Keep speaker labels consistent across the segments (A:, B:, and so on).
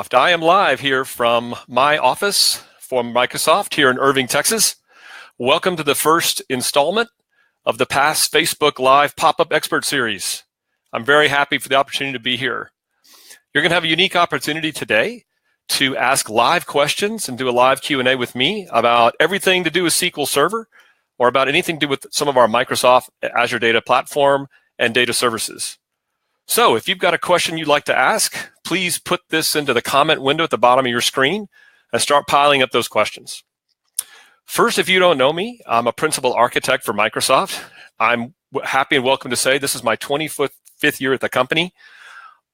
A: I am live here from my office for Microsoft here in Irving, Texas. Welcome to the first installment of the past Facebook Live Pop-Up Expert Series. I'm very happy for the opportunity to be here. You're going to have a unique opportunity today to ask live questions and do a live Q&A with me about everything to do with SQL Server or about anything to do with some of our Microsoft Azure Data Platform and data services. So if you've got a question you'd like to ask, please put this into the comment window at the bottom of your screen and start piling up those questions. First, if you don't know me, I'm a principal architect for Microsoft. I'm happy and welcome to say this is my 25th year at the company,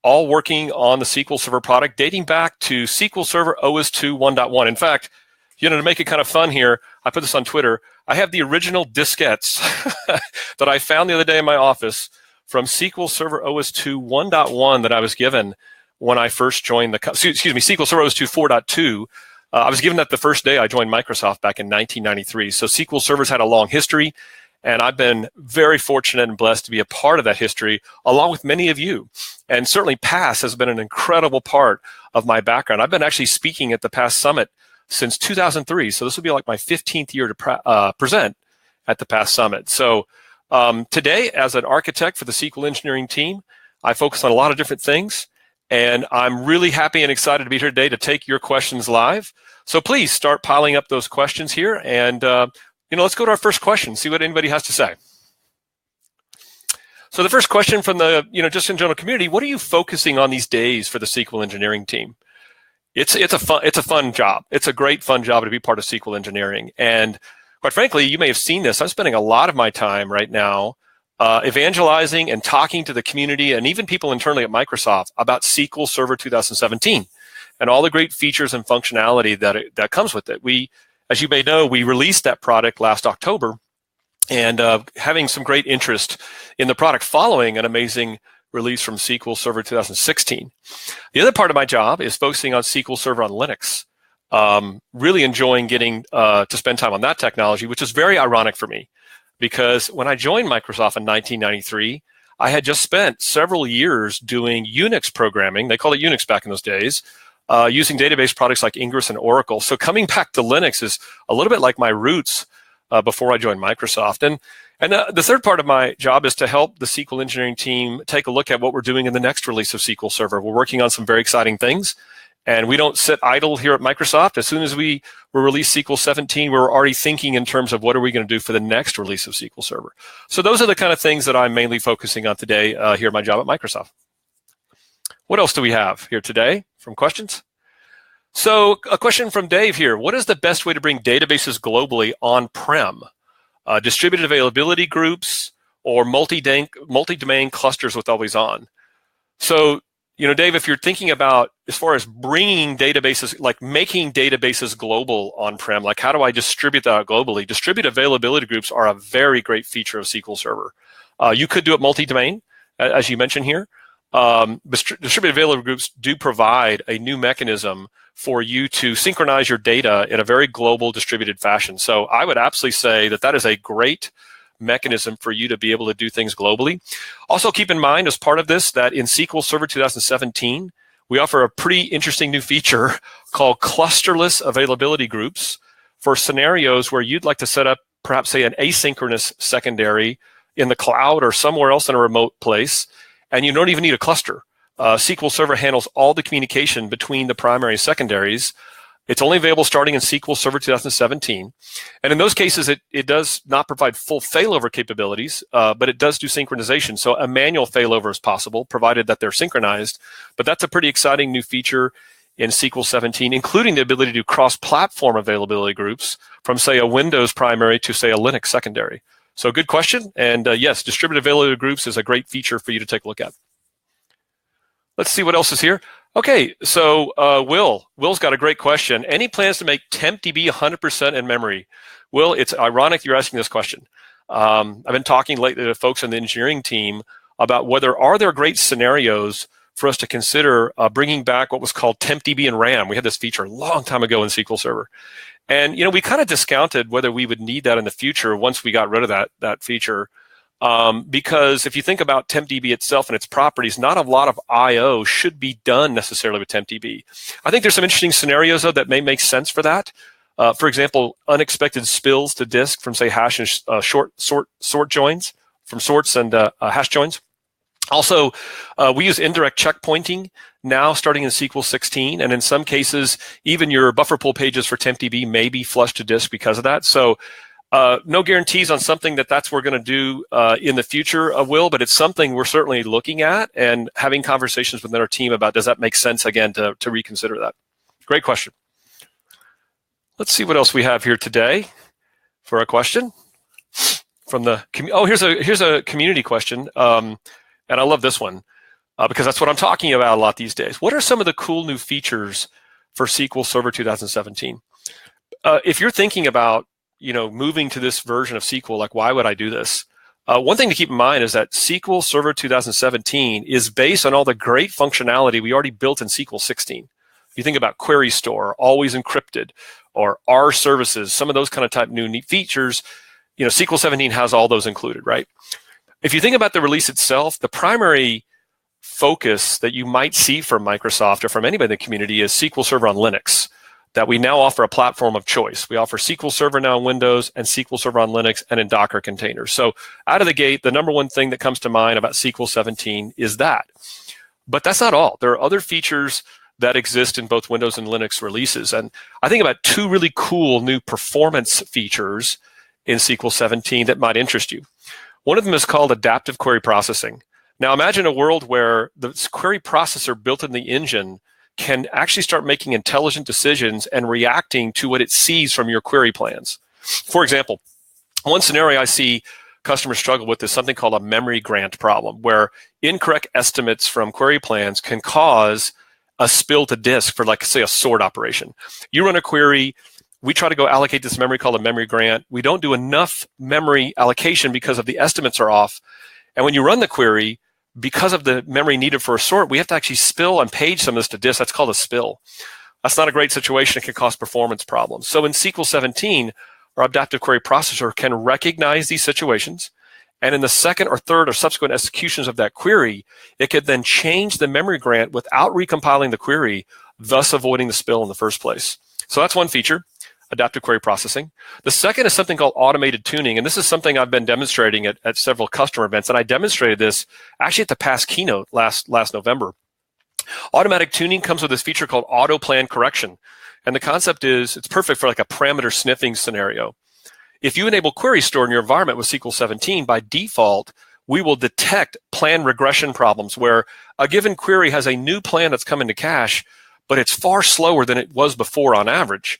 A: all working on the SQL Server product dating back to SQL Server OS 2 1.1. In fact, to make it kind of fun here, I put this on Twitter. I have the original diskettes that I found the other day in my office from SQL Server OS 2 1.1 that I was given when I first joined SQL Server OS 2 4.2. I was given that the first day I joined Microsoft back in 1993. So SQL Server's had a long history, and I've been very fortunate and blessed to be a part of that history, along with many of you. And certainly PASS has been an incredible part of my background. I've been actually speaking at the PASS Summit since 2003, so this will be like my 15th year to present at the PASS Summit. So today, as an architect for the SQL engineering team, I focus on a lot of different things, and I'm really happy and excited to be here today to take your questions live. So please start piling up those questions here, and let's go to our first question, see what anybody has to say. So the first question from the just in general community: what are you focusing on these days for the SQL engineering team? It's a fun job. It's a great fun job to be part of SQL engineering, and quite frankly, you may have seen this. I'm spending a lot of my time right now evangelizing and talking to the community and even people internally at Microsoft about SQL Server 2017 and all the great features and functionality that comes with it. As you may know, we released that product last October, and having some great interest in the product following an amazing release from SQL Server 2016. The other part of my job is focusing on SQL Server on Linux. Really enjoying getting to spend time on that technology, which is very ironic for me, because when I joined Microsoft in 1993, I had just spent several years doing Unix programming. They called it Unix back in those days, using database products like Ingress and Oracle. So coming back to Linux is a little bit like my roots before I joined Microsoft. And the third part of my job is to help the SQL engineering team take a look at what we're doing in the next release of SQL Server. We're working on some very exciting things. And we don't sit idle here at Microsoft. As soon as we release SQL 17, we're already thinking in terms of what are we going to do for the next release of SQL Server. So those are the kind of things that I'm mainly focusing on today here at my job at Microsoft. What else do we have here today from questions? So a question from Dave here. What is the best way to bring databases globally on-prem? Distributed availability groups or multi-domain clusters with AlwaysOn? So, Dave, if you're thinking about as far as bringing databases, like making databases global on-prem, like how do I distribute that globally? Distributed availability groups are a very great feature of SQL Server. You could do it multi-domain, as you mentioned here. Distributed availability groups do provide a new mechanism for you to synchronize your data in a very global distributed fashion. So I would absolutely say that is a great mechanism for you to be able to do things globally. Also keep in mind as part of this that in SQL Server 2017, we offer a pretty interesting new feature called clusterless availability groups for scenarios where you'd like to set up perhaps say an asynchronous secondary in the cloud or somewhere else in a remote place, and you don't even need a cluster. SQL Server handles all the communication between the primary and secondaries. It's only available starting in SQL Server 2017. And in those cases, it does not provide full failover capabilities, but it does do synchronization. So a manual failover is possible, provided that they're synchronized. But that's a pretty exciting new feature in SQL 17, including the ability to do cross-platform availability groups from, say, a Windows primary to, say, a Linux secondary. So good question. And yes, distributed availability groups is a great feature for you to take a look at. Let's see what else is here. Okay, so Will's got a great question. Any plans to make TempDB 100% in memory? Will, it's ironic you're asking this question. I've been talking lately to folks on the engineering team about whether are there great scenarios for us to consider bringing back what was called TempDB and RAM. We had this feature a long time ago in SQL Server. And we kind of discounted whether we would need that in the future once we got rid of that feature. Because if you think about TempDB itself and its properties, not a lot of I/O should be done necessarily with TempDB. I think there's some interesting scenarios, though, that may make sense for that. For example, unexpected spills to disk from, say, hash and sort joins, from sorts and hash joins. Also, we use indirect checkpointing now starting in SQL 16, and in some cases, even your buffer pool pages for TempDB may be flushed to disk because of that. So no guarantees on something that's we're going to do in the future, Will, but it's something we're certainly looking at and having conversations within our team about, does that make sense, again, to reconsider that? Great question. Let's see what else we have here today for a question from the here's a community question. And I love this one because that's what I'm talking about a lot these days. What are some of the cool new features for SQL Server 2017? If you're thinking about moving to this version of SQL, like, why would I do this? One thing to keep in mind is that SQL Server 2017 is based on all the great functionality we already built in SQL 16. If you think about query store, always encrypted, or R services, some of those kind of type new neat features, SQL 17 has all those included, right? If you think about the release itself, the primary focus that you might see from Microsoft or from anybody in the community is SQL Server on Linux, that we now offer a platform of choice. We offer SQL Server now on Windows and SQL Server on Linux and in Docker containers. So out of the gate, the number one thing that comes to mind about SQL 17 is that. But that's not all. There are other features that exist in both Windows and Linux releases. And I think about two really cool new performance features in SQL 17 that might interest you. One of them is called adaptive query processing. Now imagine a world where the query processor built in the engine can actually start making intelligent decisions and reacting to what it sees from your query plans. For example, one scenario I see customers struggle with is something called a memory grant problem, where incorrect estimates from query plans can cause a spill to disk for, like, say, a sort operation. You run a query, we try to go allocate this memory called a memory grant. We don't do enough memory allocation because of the estimates are off. And when you run the query, because of the memory needed for a sort, we have to actually spill and page some of this to disk. That's called a spill. That's not a great situation. It can cause performance problems. So in SQL 17, our adaptive query processor can recognize these situations. And in the second or third or subsequent executions of that query, it could then change the memory grant without recompiling the query, thus avoiding the spill in the first place. So that's one feature, adaptive query processing. The second is something called automated tuning. And this is something I've been demonstrating at several customer events. And I demonstrated this actually at the past keynote last November. Automatic tuning comes with this feature called auto plan correction. And the concept is it's perfect for like a parameter sniffing scenario. If you enable query store in your environment with SQL 17, by default, we will detect plan regression problems where a given query has a new plan that's come into cache, but it's far slower than it was before on average.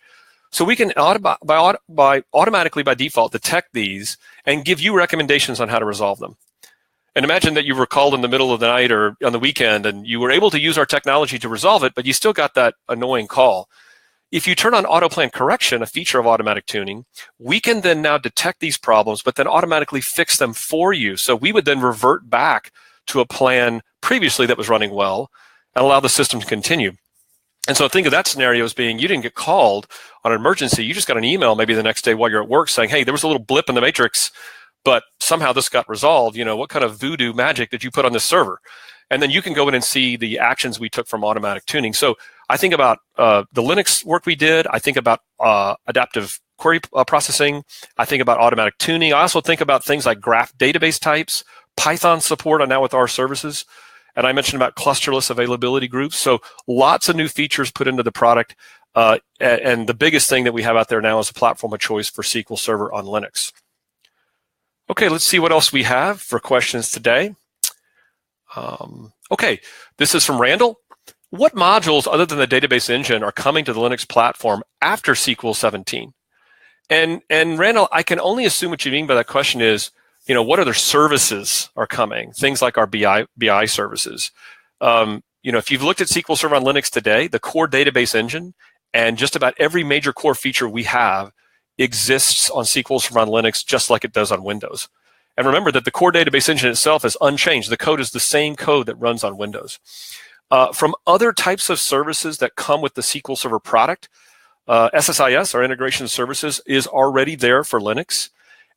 A: So we can automatically by default detect these and give you recommendations on how to resolve them. And imagine that you were called in the middle of the night or on the weekend and you were able to use our technology to resolve it, but you still got that annoying call. If you turn on auto plan correction, a feature of automatic tuning, we can then now detect these problems, but then automatically fix them for you. So we would then revert back to a plan previously that was running well and allow the system to continue. And so think of that scenario as being, you didn't get called on an emergency. You just got an email maybe the next day while you're at work saying, hey, there was a little blip in the matrix, but somehow this got resolved. What kind of voodoo magic did you put on this server? And then you can go in and see the actions we took from automatic tuning. So I think about the Linux work we did. I think about adaptive query processing. I think about automatic tuning. I also think about things like graph database types, Python support now with R services. And I mentioned about clusterless availability groups. So lots of new features put into the product. And the biggest thing that we have out there now is a platform of choice for SQL Server on Linux. Okay, let's see what else we have for questions today. Okay, this is from Randal. What modules other than the database engine are coming to the Linux platform after SQL 17? And Randal, I can only assume what you mean by that question is, what other services are coming? Things like our BI services. If you've looked at SQL Server on Linux today, the core database engine and just about every major core feature we have exists on SQL Server on Linux just like it does on Windows. And remember that the core database engine itself is unchanged. The code is the same code that runs on Windows. From other types of services that come with the SQL Server product, SSIS, our integration services, is already there for Linux.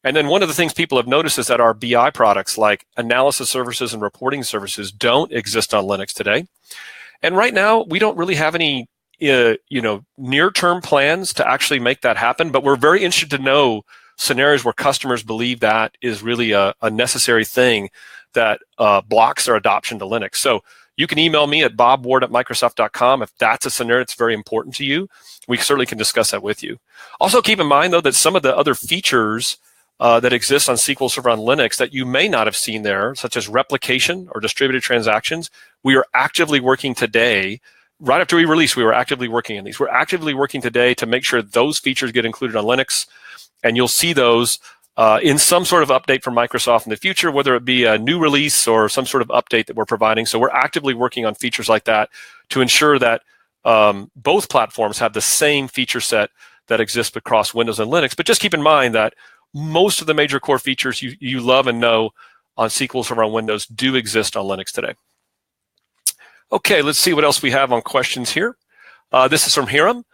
A: And then one of the things people have noticed is that our BI products like analysis services and reporting services don't exist on Linux today. And right now, we don't really have any near-term plans to actually make that happen, but we're very interested to know scenarios where customers believe that is really a necessary thing that blocks their adoption to Linux. So you can email me at bobward@microsoft.com if that's a scenario that's very important to you. We certainly can discuss that with you. Also keep in mind, though, that some of the other features that exist on SQL Server on Linux that you may not have seen there, such as replication or distributed transactions, we are actively working today. Right after we release, we were actively working on these. We're actively working today to make sure those features get included on Linux, and you'll see those in some sort of update from Microsoft in the future, whether it be a new release or some sort of update that we're providing. So we're actively working on features like that to ensure that both platforms have the same feature set that exists across Windows and Linux. But just keep in mind that most of the major core features you love and know on SQL Server on Windows do exist on Linux today. Okay, let's see what else we have on questions here. This is from Hiram.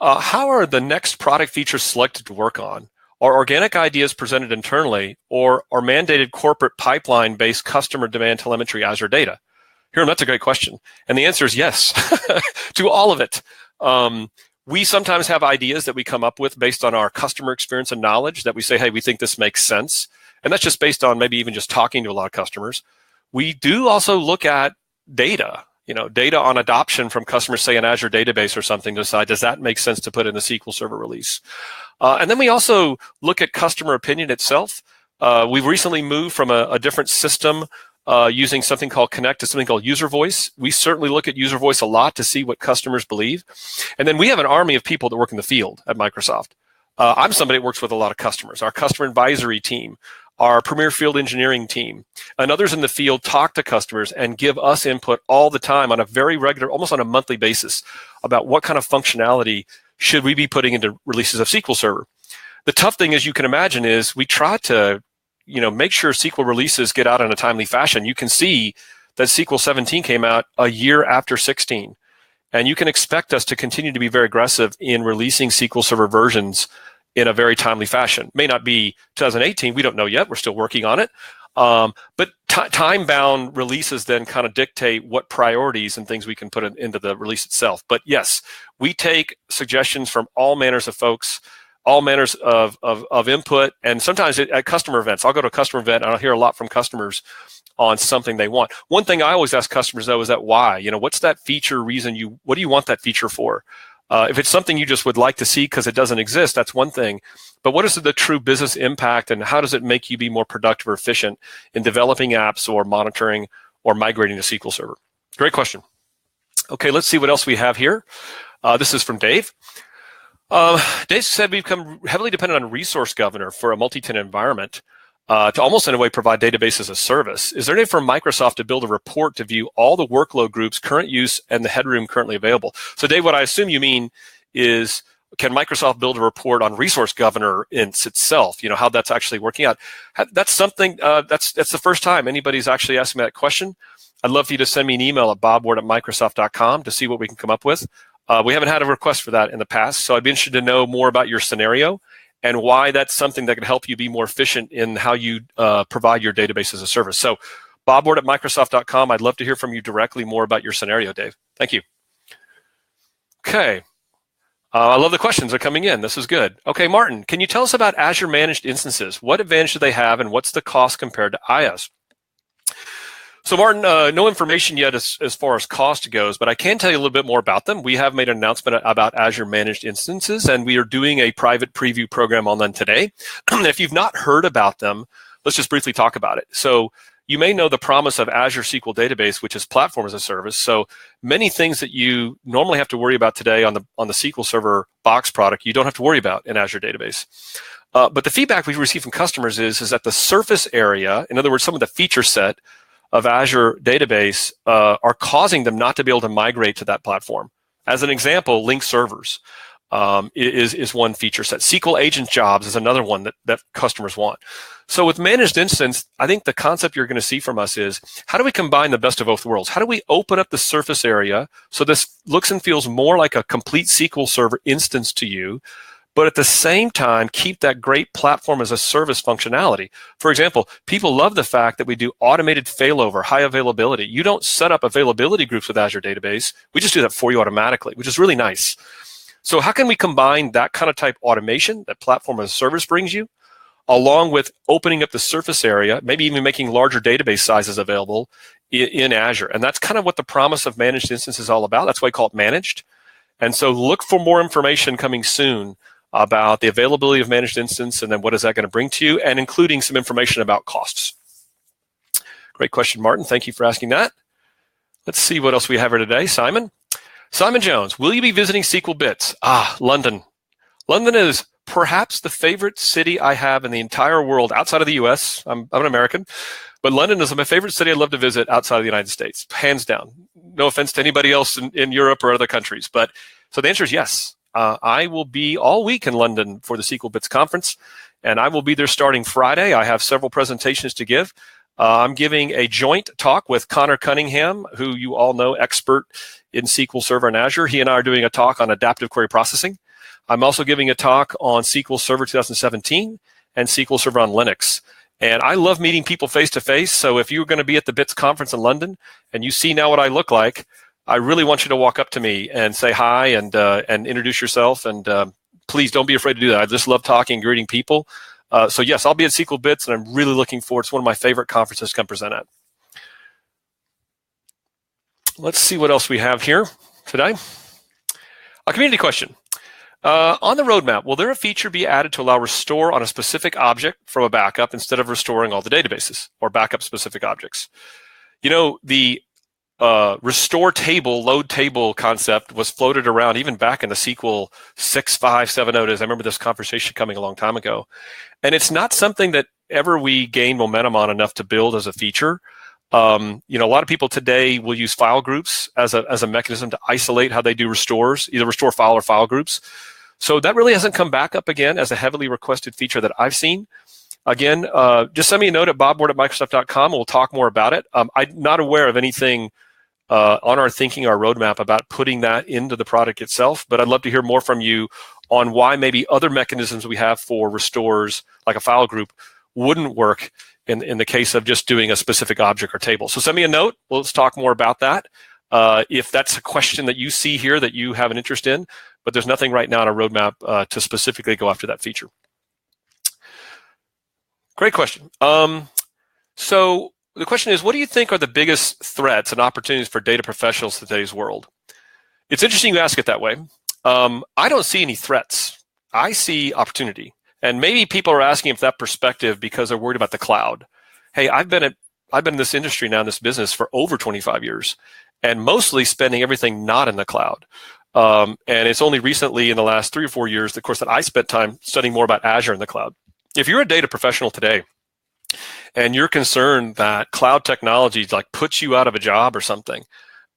A: How are the next product features selected to work on? Are organic ideas presented internally, or are mandated corporate pipeline-based customer demand telemetry Azure data? Hiram, that's a great question. And the answer is yes to all of it. We sometimes have ideas that we come up with based on our customer experience and knowledge that we say, hey, we think this makes sense. And that's just based on maybe even just talking to a lot of customers. We do also look at data, data on adoption from customers, say an Azure database or something, to decide, does that make sense to put in the SQL Server release? And then we also look at customer opinion itself. We've recently moved from a different system using something called Connect to something called User Voice. We certainly look at User Voice a lot to see what customers believe. And then we have an army of people that work in the field at Microsoft. I'm somebody that works with a lot of customers. Our customer advisory team, our premier field engineering team, and others in the field talk to customers and give us input all the time on a very regular, almost on a monthly basis, about what kind of functionality should we be putting into releases of SQL Server. The tough thing, as you can imagine, is we try to make sure SQL releases get out in a timely fashion. You can see that SQL 17 came out a year after 16. And you can expect us to continue to be very aggressive in releasing SQL Server versions in a very timely fashion. May not be 2018, we don't know yet, we're still working on it. But time-bound releases then kind of dictate what priorities and things we can put into the release itself. But yes, we take suggestions from all manners of folks, all manners of input, and sometimes at customer events. I'll go to a customer event and I'll hear a lot from customers on something they want. One thing I always ask customers though is that why? What's that feature reason what do you want that feature for? If it's something you just would like to see because it doesn't exist, that's one thing. But what is the true business impact, and how does it make you be more productive or efficient in developing apps or monitoring or migrating to SQL Server? Great question. Okay, let's see what else we have here. This is from Dave. Dave said we've become heavily dependent on Resource Governor for a multi-tenant environment to almost in a way provide database as a service. Is there any for Microsoft to build a report to view all the workload groups, current use, and the headroom currently available? So Dave, what I assume you mean is, can Microsoft build a report on Resource Governor itself, how that's actually working out? That's something, that's the first time anybody's actually asked me that question. I'd love for you to send me an email at bobward@microsoft.com to see what we can come up with. We haven't had a request for that in the past, so I'd be interested to know more about your scenario and why that's something that can help you be more efficient in how you provide your database as a service. So bobward@microsoft.com, I'd love to hear from you directly more about your scenario, Dave. Thank you. Okay. I love the questions that are coming in. This is good. Okay, Martin, can you tell us about Azure Managed Instances? What advantage do they have, and what's the cost compared to IaaS? So Martin, no information yet as far as cost goes, but I can tell you a little bit more about them. We have made an announcement about Azure Managed Instances, and we are doing a private preview program on them today. If you've not heard about them, let's just briefly talk about it. So you may know the promise of Azure SQL Database, which is platform as a service. So many things that you normally have to worry about today on the SQL Server box product, you don't have to worry about in Azure Database. But the feedback we've received from customers is that the surface area, in other words, some of the feature set of Azure Database are causing them not to be able to migrate to that platform. As an example, linked servers is one feature set. SQL agent jobs is another one that customers want. So with Managed Instance, I think the concept you're going to see from us is, how do we combine the best of both worlds? How do we open up the surface area so this looks and feels more like a complete SQL Server instance to you, but at the same time, keep that great platform as a service functionality. For example, people love the fact that we do automated failover, high availability. You don't set up availability groups with Azure Database. We just do that for you automatically, which is really nice. So how can we combine that kind of type automation that platform as a service brings you, along with opening up the surface area, maybe even making larger database sizes available in Azure? And that's kind of what the promise of managed instance is all about. That's why I call it managed. And so look for more information coming soon about the availability of managed instance, and then what is that going to bring to you, and including some information about costs. Great question, Martin. Thank you for asking that. Let's see what else we have here today. Simon Jones, will you be visiting SQL Bits? London. London is perhaps the favorite city I have in the entire world outside of the US. I'm an American, but London is my favorite city I'd love to visit outside of the United States, hands down. No offense to anybody else in Europe or other countries, but so the answer is yes. I will be all week in London for the SQL Bits conference, and I will be there starting Friday. I have several presentations to give. I'm giving a joint talk with Connor Cunningham, who you all know, expert in SQL Server and Azure. He and I are doing a talk on adaptive query processing. I'm also giving a talk on SQL Server 2017 and SQL Server on Linux. And I love meeting people face to face. So if you're going to be at the BITS conference in London and you see now what I look like, I really want you to walk up to me and say hi and introduce yourself. And please don't be afraid to do that. I just love talking and greeting people. So yes, I'll be at SQL Bits, and I'm really looking forward. It's one of my favorite conferences to come present at. Let's see what else we have here today. A community question. On the roadmap, will there a feature be added to allow restore on a specific object from a backup instead of restoring all the databases or backup specific objects? You know, the restore table, load table concept was floated around even back in the SQL 6.5.7.0 days. I remember this conversation coming a long time ago. And it's not something that ever we gain momentum on enough to build as a feature. You know, a lot of people today will use file groups as a mechanism to isolate how they do restores, either restore file or file groups. So that really hasn't come back up again as a heavily requested feature that I've seen. Again, just send me a note at bobward@microsoft.com. We'll talk more about it. I'm not aware of anything on our thinking, our roadmap about putting that into the product itself, but I'd love to hear more from you on why maybe other mechanisms we have for restores, like a file group, wouldn't work in the case of just doing a specific object or table. So send me a note. Let's talk more about that. If that's a question that you see here that you have an interest in, but there's nothing right now on our roadmap to specifically go after that feature. Great question. So the question is, what do you think are the biggest threats and opportunities for data professionals in today's world? It's interesting you ask it that way. I don't see any threats. I see opportunity. And maybe people are asking from that perspective because they're worried about the cloud. Hey, I've been in this industry now, in this business for over 25 years, and mostly spending everything not in the cloud. And it's only recently in the last 3 or 4 years, of course, that I spent time studying more about Azure in the cloud. If you're a data professional today and you're concerned that cloud technology like puts you out of a job or something,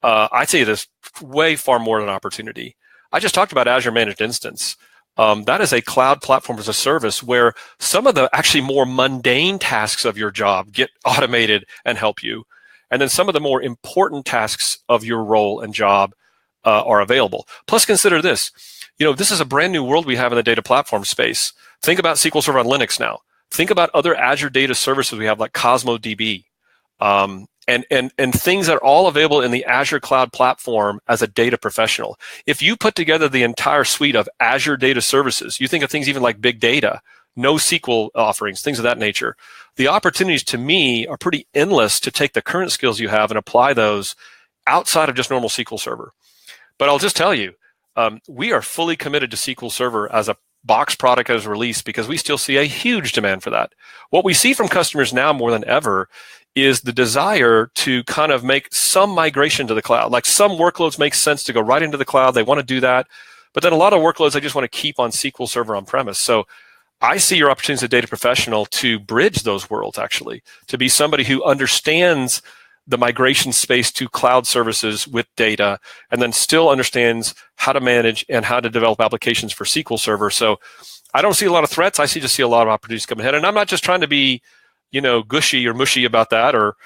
A: I'd say there's way far more than an opportunity. I just talked about Azure Managed Instance. That is a cloud platform as a service where some of the actually more mundane tasks of your job get automated and help you. And then some of the more important tasks of your role and job are available. Plus, consider this. You know, this is a brand new world we have in the data platform space. Think about SQL Server on Linux now. Think about other Azure data services we have like Cosmo DB. And things that are all available in the Azure cloud platform as a data professional. If you put together the entire suite of Azure data services, you think of things even like big data, NoSQL offerings, things of that nature. The opportunities to me are pretty endless to take the current skills you have and apply those outside of just normal SQL Server. But I'll just tell you, we are fully committed to SQL Server as a box product as released because we still see a huge demand for that. What we see from customers now more than ever is the desire to kind of make some migration to the cloud. Like some workloads make sense to go right into the cloud. They want to do that. But then a lot of workloads, they just want to keep on SQL Server on premise. So I see your opportunity as a data professional to bridge those worlds, actually, to be somebody who understands the migration space to cloud services with data and then still understands how to manage and how to develop applications for SQL Server. So I don't see a lot of threats. I just see a lot of opportunities coming ahead. And I'm not just trying to be, you know, gushy or mushy about that or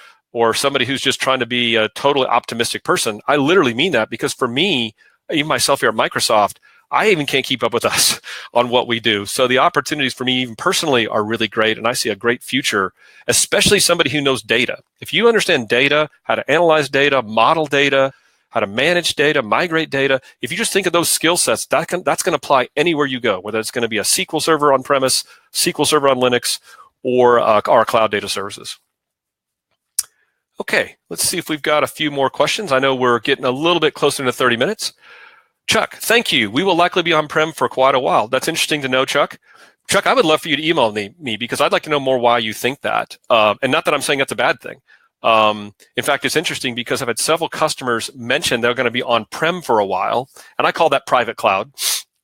A: somebody who's just trying to be a totally optimistic person. I literally mean that because for me, even myself here at Microsoft, I even can't keep up with us on what we do. So the opportunities for me, even personally, are really great. And I see a great future, especially somebody who knows data. If you understand data, how to analyze data, model data, how to manage data, migrate data, if you just think of those skill sets, that's going to apply anywhere you go, whether it's going to be a SQL Server on-premise, SQL Server on Linux, or our cloud data services. Okay, let's see if we've got a few more questions. I know we're getting a little bit closer to 30 minutes. Chuck, thank you. We will likely be on-prem for quite a while. That's interesting to know, Chuck. Chuck, I would love for you to email me because I'd like to know more why you think that. And not that I'm saying that's a bad thing. In fact, it's interesting because I've had several customers mention they're going to be on-prem for a while, and I call that private cloud.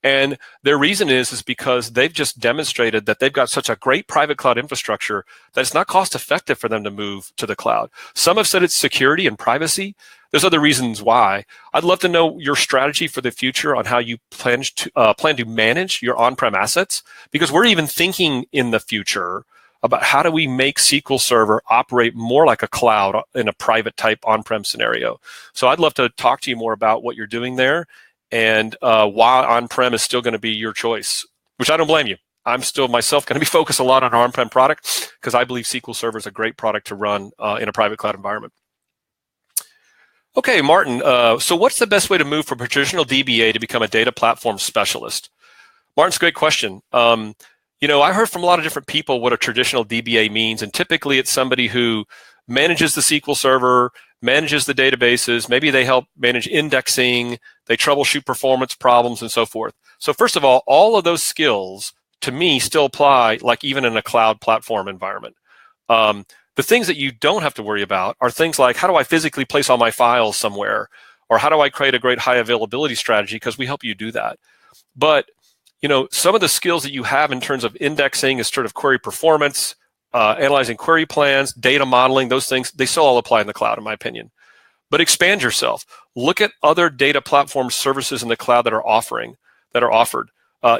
A: And their reason is because they've just demonstrated that they've got such a great private cloud infrastructure that it's not cost effective for them to move to the cloud. Some have said it's security and privacy. There's other reasons why. I'd love to know your strategy for the future on how you plan to manage your on-prem assets, because we're even thinking in the future about how do we make SQL Server operate more like a cloud in a private type on-prem scenario. So I'd love to talk to you more about what you're doing there and why on-prem is still going to be your choice, which I don't blame you. I'm still myself going to be focused a lot on our on-prem product because I believe SQL Server is a great product to run in a private cloud environment. Okay, Martin, so what's the best way to move from a traditional DBA to become a data platform specialist? Martin's a great question. You know, I heard from a lot of different people what a traditional DBA means, and typically it's somebody who manages the SQL Server, manages the databases, maybe they help manage indexing, they troubleshoot performance problems, and so forth. So first of all of those skills, to me, still apply like even in a cloud platform environment. The things that you don't have to worry about are things like, how do I physically place all my files somewhere? Or how do I create a great high availability strategy? Because we help you do that. But you know, some of the skills that you have in terms of indexing is sort of query performance, analyzing query plans, data modeling, those things, they still all apply in the cloud, in my opinion. But expand yourself. Look at other data platform services in the cloud that are offered.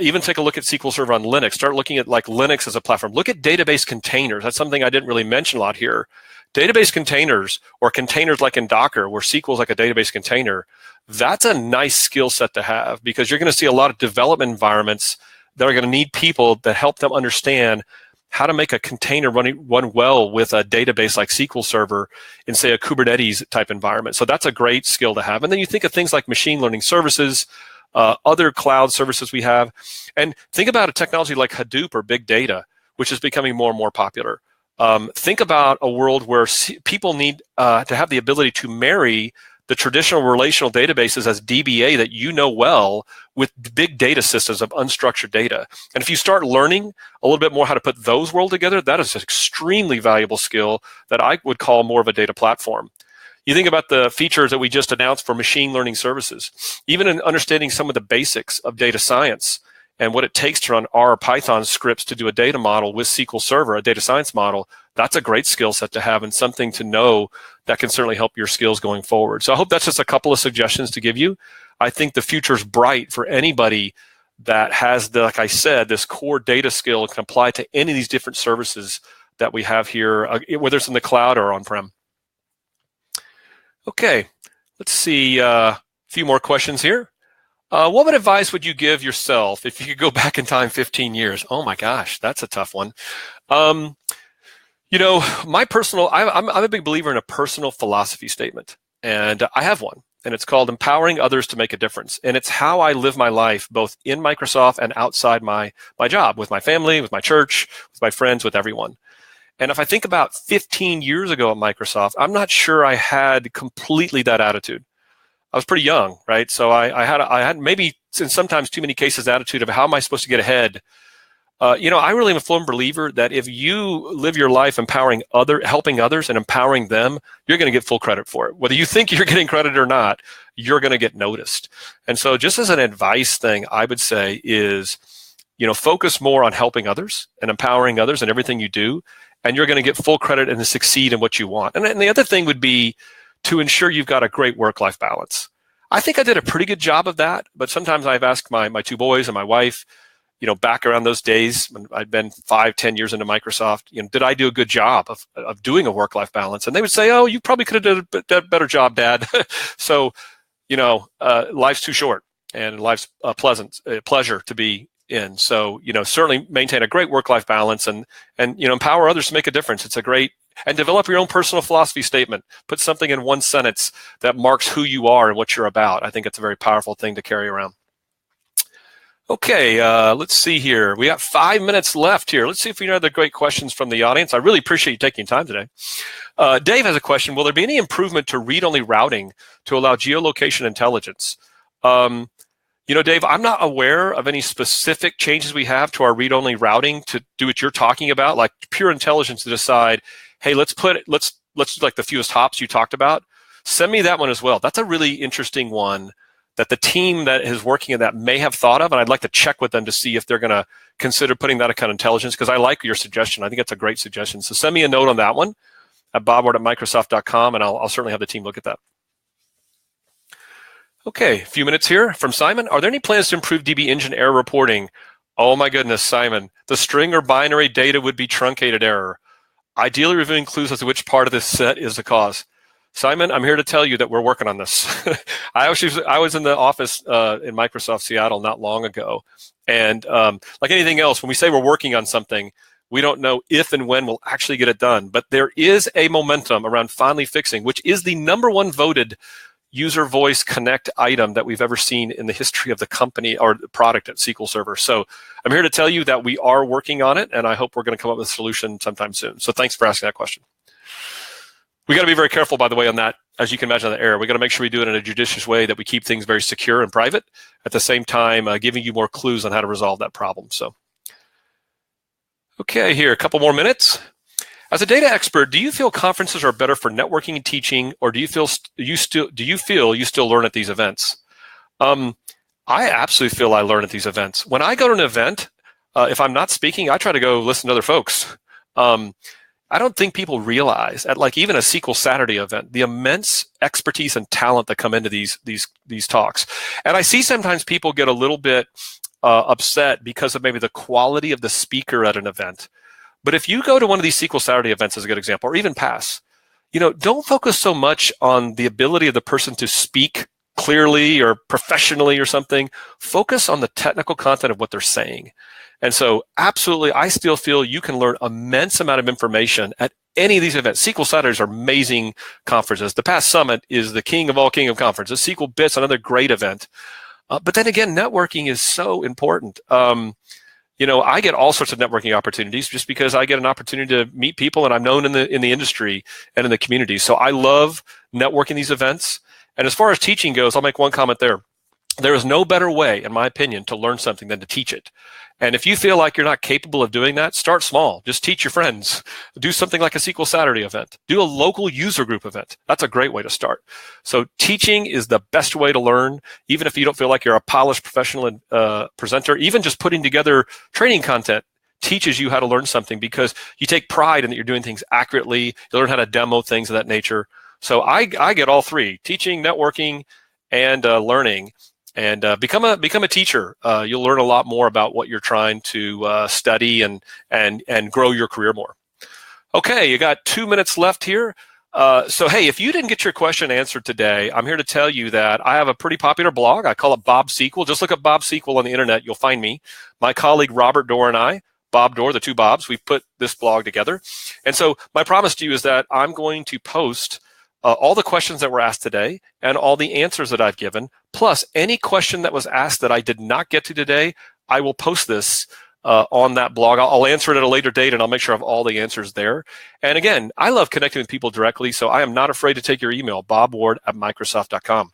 A: Even take a look at SQL Server on Linux. Start looking at like Linux as a platform. Look at database containers. That's something I didn't really mention a lot here. Database containers, or containers like in Docker, where SQL is like a database container, that's a nice skill set to have because you're going to see a lot of development environments that are going to need people that help them understand how to make a container run well with a database like SQL Server in, say, a Kubernetes type environment. So that's a great skill to have. And then you think of things like machine learning services, other cloud services we have, and think about a technology like Hadoop or big data, which is becoming more and more popular. Think about a world where people need to have the ability to marry the traditional relational databases as DBA that you know well with big data systems of unstructured data. And if you start learning a little bit more how to put those worlds together, that is an extremely valuable skill that I would call more of a data platform. You think about the features that we just announced for machine learning services, even in understanding some of the basics of data science and what it takes to run R or Python scripts to do a data model with SQL Server, a data science model, that's a great skill set to have and something to know that can certainly help your skills going forward. So I hope that's just a couple of suggestions to give you. I think the future's bright for anybody that has, like I said, this core data skill and can apply to any of these different services that we have here, whether it's in the cloud or on-prem. Okay, let's see a few more questions here. What advice would you give yourself if you could go back in time 15 years? Oh my gosh, that's a tough one. You know, I'm a big believer in a personal philosophy statement, and I have one, and it's called empowering others to make a difference. And it's how I live my life, both in Microsoft and outside my job, with my family, with my church, with my friends, with everyone. And if I think about 15 years ago at Microsoft, I'm not sure I had completely that attitude. I was pretty young, right? So I had maybe, in sometimes too many cases, attitude of how am I supposed to get ahead? You know, I really am a firm believer that if you live your life helping others and empowering them, you're going to get full credit for it. Whether you think you're getting credit or not, you're going to get noticed. And so just as an advice thing, I would say is, you know, focus more on helping others and empowering others in everything you do, and you're going to get full credit and succeed in what you want. And the other thing would be to ensure you've got a great work-life balance. I think I did a pretty good job of that, but sometimes I've asked my two boys and my wife, you know, back around those days when I'd been 5-10 years into Microsoft, you know, did I do a good job of doing a work-life balance? And they would say, oh, you probably could have done a better job, Dad. So, you know, life's too short. and life's a pleasure to be in. So, certainly maintain a great work-life balance and empower others to make a difference. It's a great, and develop your own personal philosophy statement. Put something in one sentence that marks who you are and what you're about. I think it's a very powerful thing to carry around. Okay, let's see here. We got 5 minutes left here. Let's see if we have other great questions from the audience. I really appreciate you taking time today. Dave has a question. Will there be any improvement to read-only routing to allow geolocation intelligence? Dave, I'm not aware of any specific changes we have to our read-only routing to do what you're talking about, like pure intelligence to decide, hey, let's do like the fewest hops you talked about. Send me that one as well. That's a really interesting one that the team that is working on that may have thought of, and I'd like to check with them to see if they're going to consider putting that kind of intelligence, because I like your suggestion. I think it's a great suggestion. So send me a note on that one at bobward@microsoft.com, and I'll certainly have the team look at that. Okay, a few minutes here from Simon. Are there any plans to improve DB engine error reporting? Oh my goodness, Simon. The string or binary data would be truncated error. Ideally reviewing clues as to which part of this set is the cause. Simon, I'm here to tell you that we're working on this. I was in the office in Microsoft Seattle not long ago. And like anything else, when we say we're working on something, we don't know if and when we'll actually get it done. But there is a momentum around finally fixing, which is the #1 voted user voice connect item that we've ever seen in the history of the company or the product at SQL Server. So I'm here to tell you that we are working on it, and I hope we're going to come up with a solution sometime soon. So thanks for asking that question. We got to be very careful, by the way, on that. As you can imagine, the error. We got to make sure we do it in a judicious way, that we keep things very secure and private, at the same time giving you more clues on how to resolve that problem. So, okay, here, a couple more minutes. As a data expert, do you feel conferences are better for networking and teaching, or do you feel you still learn at these events? I absolutely feel I learn at these events. When I go to an event, if I'm not speaking, I try to go listen to other folks. I don't think people realize at like even a SQL Saturday event, the immense expertise and talent that come into these talks. And I see sometimes people get a little bit upset because of maybe the quality of the speaker at an event. But if you go to one of these SQL Saturday events as a good example, or even PASS, don't focus so much on the ability of the person to speak clearly or professionally or something. Focus on the technical content of what they're saying. And so absolutely, I still feel you can learn immense amount of information at any of these events. SQL Saturdays are amazing conferences. The PASS Summit is the king of all king of conferences. SQL Bits, another great event. But then again, networking is so important. I get all sorts of networking opportunities just because I get an opportunity to meet people, and I'm known in the industry and in the community. So I love networking these events. And as far as teaching goes, I'll make one comment there. There is no better way, in my opinion, to learn something than to teach it. And if you feel like you're not capable of doing that, start small. Just teach your friends. Do something like a SQL Saturday event. Do a local user group event. That's a great way to start. So teaching is the best way to learn, even if you don't feel like you're a polished professional presenter. Even just putting together training content teaches you how to learn something, because you take pride in that you're doing things accurately. You learn how to demo things of that nature. So I get all three: teaching, networking, and learning. And become a teacher. You'll learn a lot more about what you're trying to study and grow your career more. Okay, you got 2 minutes left here. So hey, if you didn't get your question answered today, I'm here to tell you that I have a pretty popular blog. I call it Bob SQL. Just look up Bob SQL on the internet. You'll find me. My colleague Robert Dorr and I, Bob Dorr, the two Bobs, we've put this blog together. And so my promise to you is that I'm going to post all the questions that were asked today and all the answers that I've given, plus any question that was asked that I did not get to today. I will post this on that blog. I'll answer it at a later date, and I'll make sure I have all the answers there. And again, I love connecting with people directly, so I am not afraid to take your email, bobward@microsoft.com.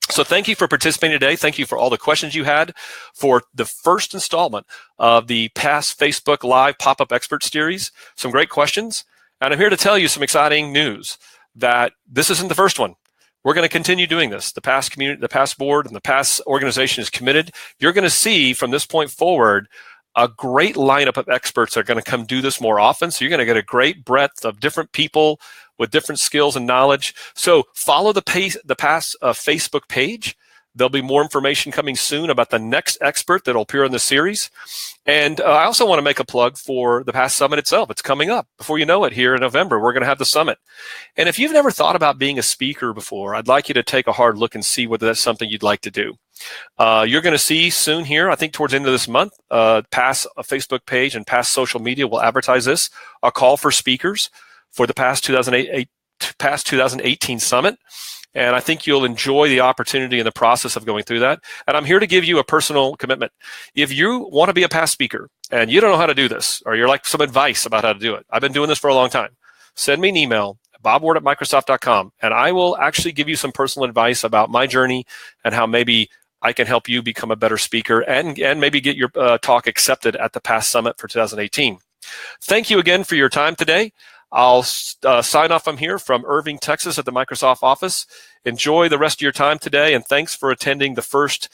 A: So thank you for participating today. Thank you for all the questions you had for the first installment of the PASS Facebook Live Pop-Up Expert Series. Some great questions. And I'm here to tell you some exciting news, that this isn't the first one. We're going to continue doing this. The PASS community, the PASS board, and the PASS organization is committed. You're going to see from this point forward a great lineup of experts that are going to come do this more often. So you're going to get a great breadth of different people with different skills and knowledge. So follow the PASS Facebook page. There'll be more information coming soon about the next expert that will appear in the series. And I also want to make a plug for the PASS Summit itself. It's coming up. Before you know it, here in November, we're going to have the summit. And if you've never thought about being a speaker before, I'd like you to take a hard look and see whether that's something you'd like to do. You're going to see soon here, I think towards the end of this month, PASS a Facebook page and PASS social media will advertise this, a call for speakers for the PASS 2018 Summit. And I think you'll enjoy the opportunity and the process of going through that. And I'm here to give you a personal commitment. If you want to be a PASS speaker and you don't know how to do this, or you're like some advice about how to do it, I've been doing this for a long time, send me an email, bobward@microsoft.com, and I will actually give you some personal advice about my journey and how maybe I can help you become a better speaker and maybe get your talk accepted at the PASS Summit for 2018. Thank you again for your time today. I'll sign off from here from Irving, Texas at the Microsoft office. Enjoy the rest of your time today, and thanks for attending the first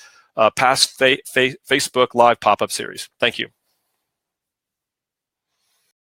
A: PASS Facebook Live pop-up series. Thank you.